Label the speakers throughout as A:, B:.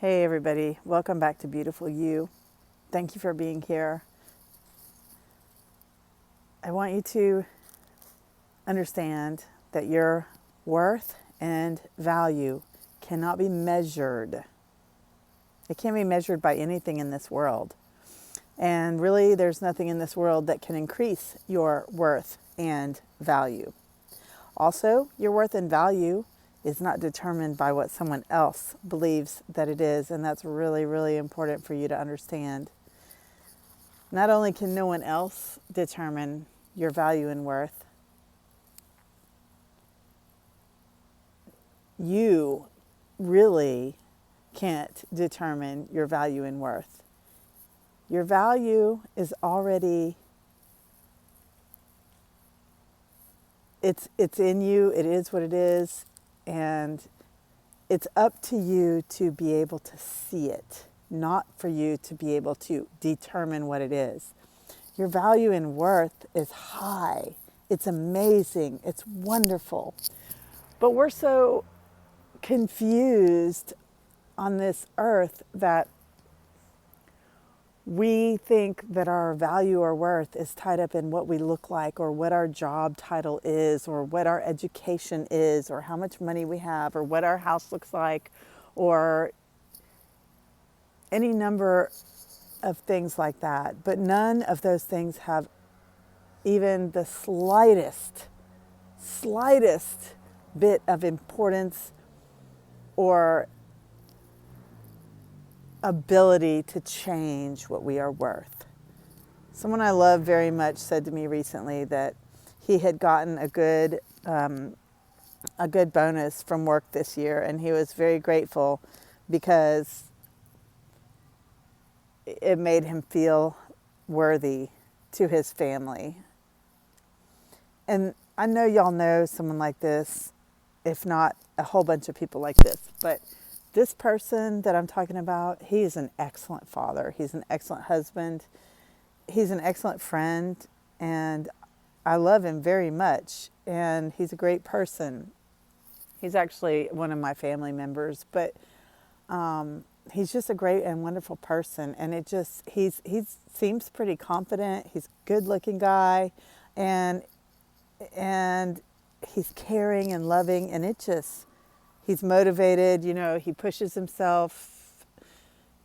A: Hey everybody, welcome back to Beautiful You. Thank you for being here. I want you to understand that your worth and value cannot be measured. It can't be measured by anything in this world. And really, there's nothing in this world that can increase your worth and value. Also, your worth and value is not determined by what someone else believes that it is, and that's really, really important for you to understand. Not only can no one else determine your value and worth, you really can't determine your value and worth. Your value is already, it's in you, it is what it is, and it's up to you to be able to see it, not for you to be able to determine what it is. Your value and worth is high. It's amazing. It's wonderful. But we're so confused on this earth that we think that our value or worth is tied up in what we look like or what our job title is or what our education is or how much money we have or what our house looks like or any number of things like that. But none of those things have even the slightest bit of importance or ability to change what we are worth. Someone I love very much said to me recently that he had gotten a good bonus from work this year, and he was very grateful because it made him feel worthy to his family. And I know y'all know someone like this, if not a whole bunch of people like this, but this person that I'm talking about, he is an excellent father. He's an excellent husband. He's an excellent friend, and I love him very much. And he's a great person. He's actually one of my family members, but he's just a great and wonderful person. And he seems pretty confident. He's a good-looking guy, and he's caring and loving, and he's motivated, he pushes himself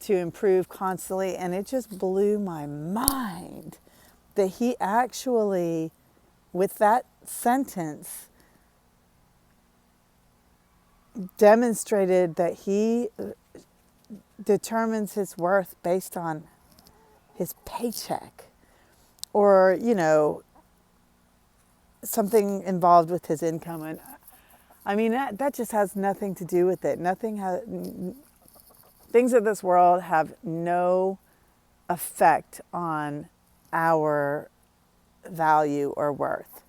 A: to improve constantly, and it just blew my mind that he actually, with that sentence, demonstrated that he determines his worth based on his paycheck or, something involved with his income. And I mean, that just has nothing to do with it. Things of this world have no effect on our value or worth.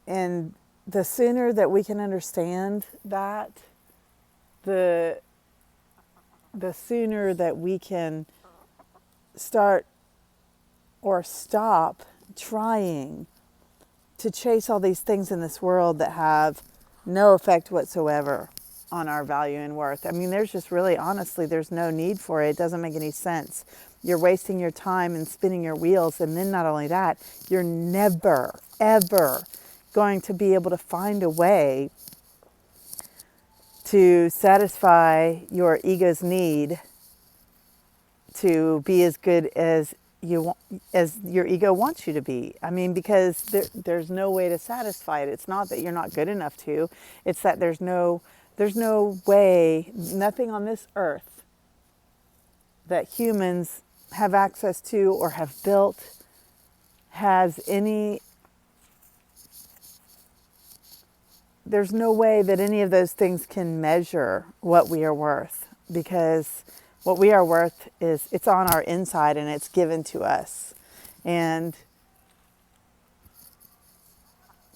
A: And the sooner that we can understand that, the sooner that we can start or stop trying to chase all these things in this world that have no effect whatsoever on our value and worth. I mean, there's just really, honestly, there's no need for it. It doesn't make any sense. You're wasting your time and spinning your wheels. And then not only that, you're never, ever going to be able to find a way to satisfy your ego's need to be as good as as your ego wants you to be. I mean, because there's no way to satisfy it. It's not that you're not good enough to. It's that there's no way, nothing on this earth that humans have access to or have built has any. There's no way that any of those things can measure what we are worth, because what we are worth it's on our inside and it's given to us. And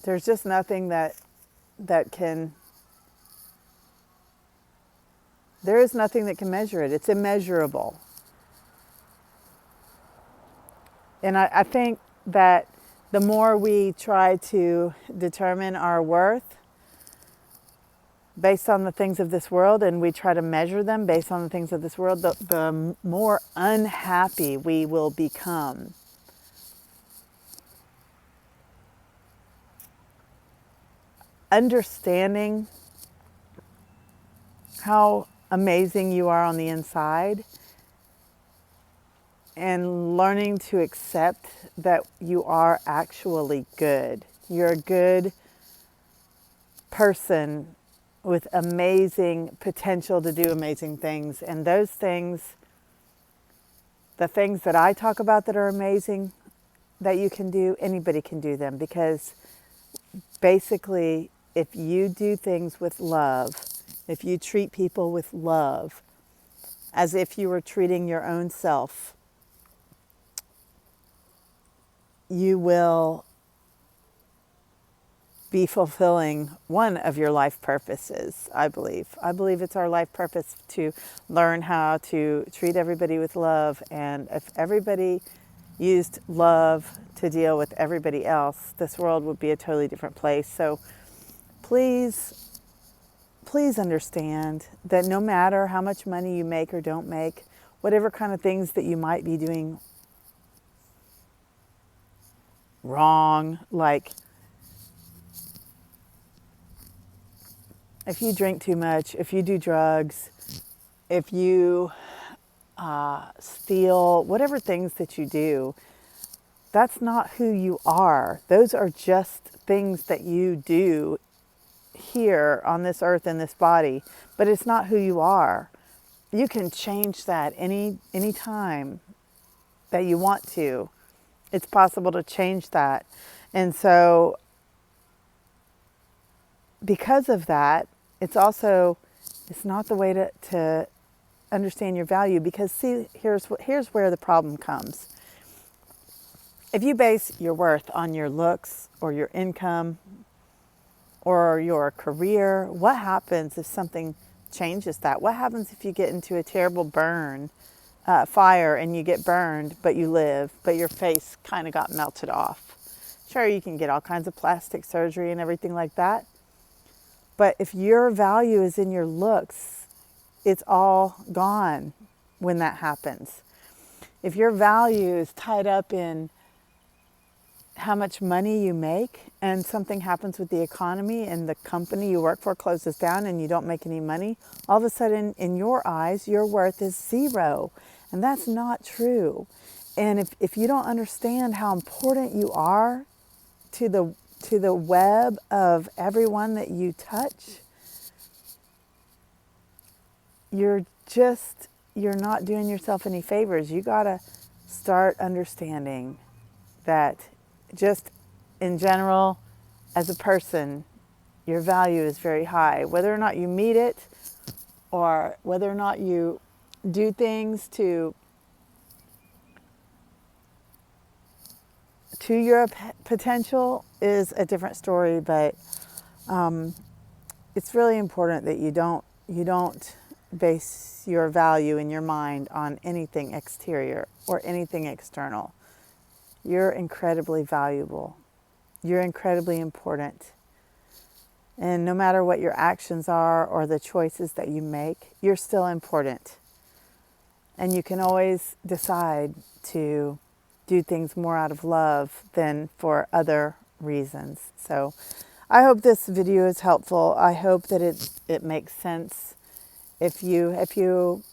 A: there's just nothing that can, there is nothing that can measure it. It's immeasurable. And I think that the more we try to determine our worth, based on the things of this world, and we try to measure them based on the things of this world, the more unhappy we will become. Understanding how amazing you are on the inside and learning to accept that you are actually good. You're a good person with amazing potential to do amazing things. And those things, the things that I talk about that are amazing that you can do, anybody can do them, because basically, if you do things with love, if you treat people with love, as if you were treating your own self, you will be fulfilling one of your life purposes, I believe. I believe it's our life purpose to learn how to treat everybody with love. And if everybody used love to deal with everybody else, this world would be a totally different place. So please understand that no matter how much money you make or don't make, whatever kind of things that you might be doing wrong, like if you drink too much, if you do drugs, if you steal, whatever things that you do, that's not who you are. Those are just things that you do here on this earth in this body, but it's not who you are. You can change that any time that you want to. It's possible to change that. And so because of that, it's not the way to understand your value, because see, here's where the problem comes. If you base your worth on your looks or your income or your career, what happens if something changes that? What happens if you get into a terrible fire and you get burned, but you live, but your face kind of got melted off? Sure, you can get all kinds of plastic surgery and everything like that. But if your value is in your looks, it's all gone when that happens. If your value is tied up in how much money you make and something happens with the economy and the company you work for closes down and you don't make any money, all of a sudden in your eyes, your worth is zero. And that's not true. And if you don't understand how important you are to the web of everyone that you touch, you're not doing yourself any favors. You gotta start understanding that just in general, as a person, your value is very high. Whether or not you meet it, or whether or not you do things to your potential is a different story. But it's really important that you don't base your value in your mind on anything exterior or anything external. You're incredibly valuable. You're incredibly important. And no matter what your actions are or the choices that you make, you're still important. And you can always decide to do things more out of love than for other reasons. So I hope this video is helpful. I hope that it makes sense. If you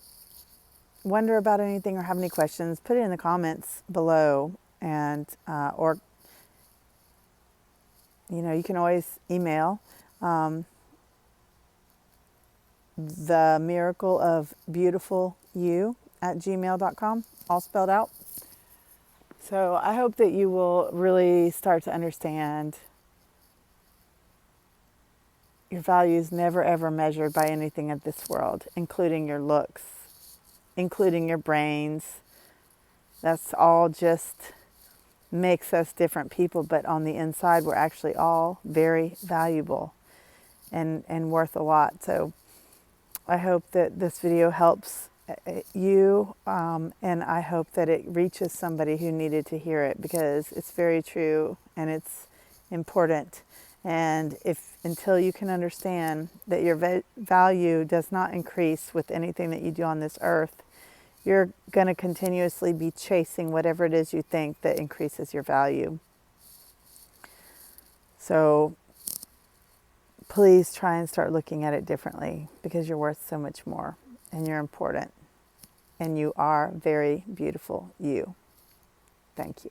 A: wonder about anything or have any questions, put it in the comments below. And or you can always email the miracle of beautiful you @gmail.com, all spelled out. So I hope that you will really start to understand your value is never ever measured by anything of this world, including your looks, including your brains. That's all just makes us different people, but on the inside we're actually all very valuable and worth a lot. So I hope that this video helps you, and I hope that it reaches somebody who needed to hear it, because it's very true and it's important. And if until you can understand that your value does not increase with anything that you do on this earth, you're going to continuously be chasing whatever it is you think that increases your value. So please try and start looking at it differently, because you're worth so much more, and you're important, and you are very beautiful, you. Thank you.